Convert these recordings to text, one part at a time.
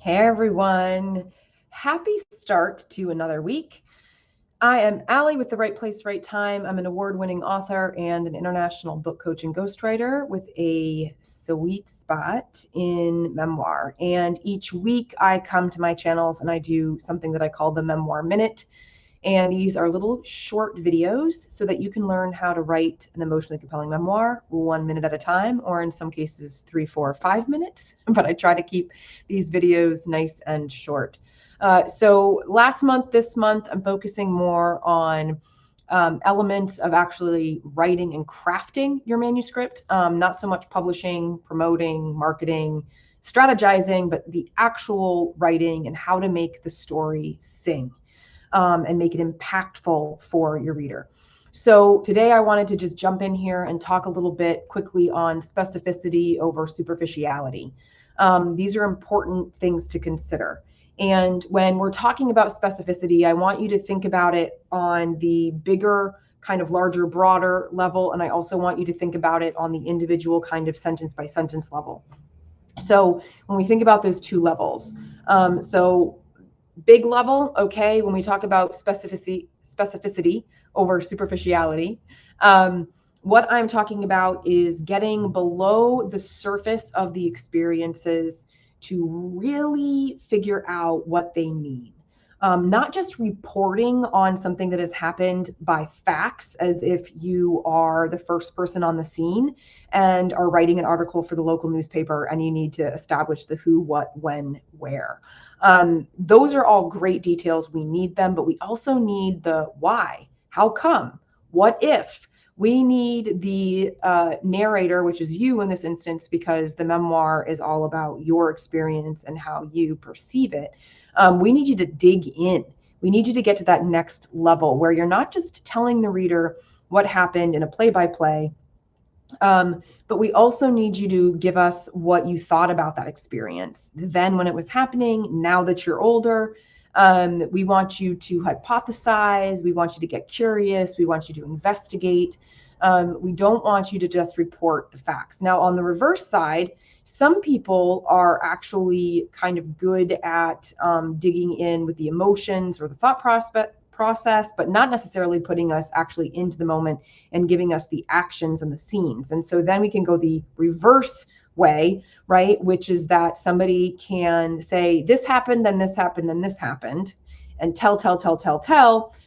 Hey everyone, happy start to another week. I am Allie with The Right Place, Right Time. I'm an award-winning author and an international book coach and ghostwriter with a sweet spot in memoir. And each week I come to my channels and I do something that I call the Memoir Minute. And these are little short videos so that you can learn how to write an emotionally compelling memoir 1 minute at a time, or in some cases, 3, 4, 5 minutes. But I try to keep these videos nice and short. So this month, I'm focusing more on elements of actually writing and crafting your manuscript, not so much publishing, promoting, marketing, strategizing, but the actual writing and how to make the story sing. And make it impactful for your reader. So today I wanted to just jump in here and talk a little bit quickly on specificity over superficiality. These are important things to consider. And when we're talking about specificity, I want you to think about it on the bigger, kind of larger, broader level. And I also want you to think about it on the individual kind of sentence by sentence level. So when we think about those two levels, big level, okay, when we talk about specificity over superficiality, what I'm talking about is getting below the surface of the experiences to really figure out what they mean. Not just reporting on something that has happened by facts as if you are the first person on the scene and are writing an article for the local newspaper and you need to establish the who, what, when, where. Those are all great details. We need them, but we also need the why. How come? What if? We need the narrator, which is you in this instance, because the memoir is all about your experience and how you perceive it. We need you to dig in. We need you to get to that next level where you're not just telling the reader what happened in a play-by-play, but we also need you to give us what you thought about that experience then when it was happening, now that you're older. We want you to hypothesize. We want you to get curious. We want you to investigate. We don't want you to just report the facts. Now, on the reverse side, some people are actually kind of good at digging in with the emotions or the thought process, but not necessarily putting us actually into the moment and giving us the actions and the scenes. And so then we can go the reverse way, right? Which is that somebody can say, this happened, then this happened, then this happened, and tell,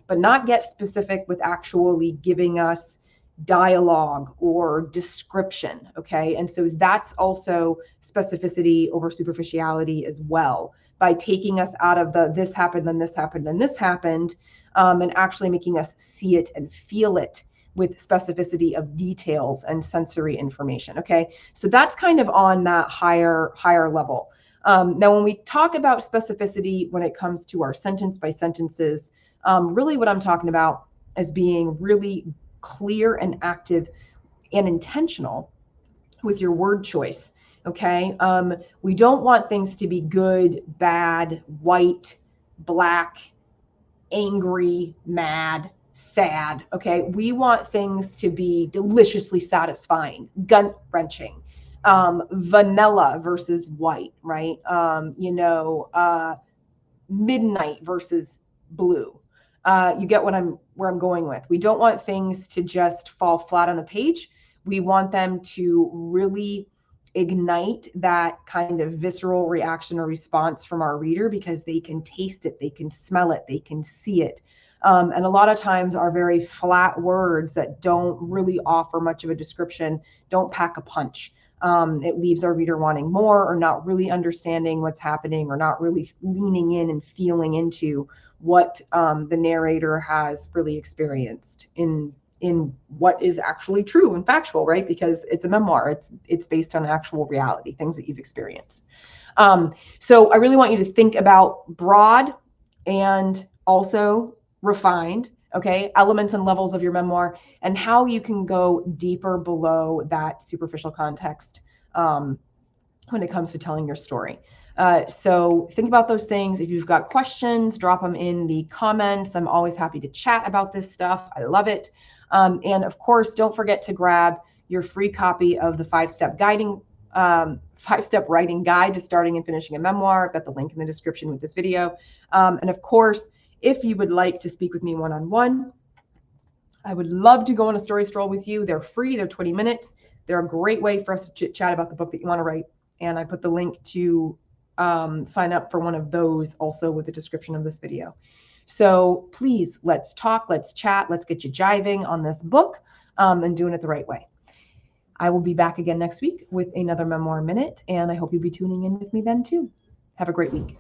but not get specific with actually giving us dialogue or description. Okay. And so that's also specificity over superficiality as well, by taking us out of the this happened, then this happened, then this happened, and actually making us see it and feel it with specificity of details and sensory information. Okay. So that's kind of on that higher level. Now, when we talk about specificity, when it comes to our sentence by sentences, really what I'm talking about is being really clear and active and intentional with your word choice. Okay. We don't want things to be good, bad, white, black, angry, mad, sad. Okay. We want things to be deliciously satisfying, gut wrenching, vanilla versus white, right? Midnight versus blue. You get where I'm going with. We don't want things to just fall flat on the page. We want them to really ignite that kind of visceral reaction or response from our reader, because they can taste it, they can smell it, they can see it. And a lot of times our very flat words that don't really offer much of a description don't pack a punch. It leaves our reader wanting more, or not really understanding what's happening, or not really leaning in and feeling into what the narrator has really experienced in what is actually true and factual, right? Because it's a memoir. It's based on actual reality, things that you've experienced. So I really want you to think about broad and also refined, okay, elements and levels of your memoir, and how you can go deeper below that superficial context when it comes to telling your story. So think about those things. If you've got questions, drop them in the comments. I'm always happy to chat about this stuff. I love it. And of course, don't forget to grab your free copy of the 5-step guiding 5-step writing guide to starting and finishing a memoir. I've got the link in the description with this video. And of course, if you would like to speak with me one-on-one, I would love to go on a story stroll with you. They're free. They're 20 minutes. They're a great way for us to chit chat about the book that you want to write. And I put the link to sign up for one of those also with the description of this video. So please, let's talk, let's chat, let's get you jiving on this book and doing it the right way. I will be back again next week with another Memoir Minute, and I hope you'll be tuning in with me then too. Have a great week.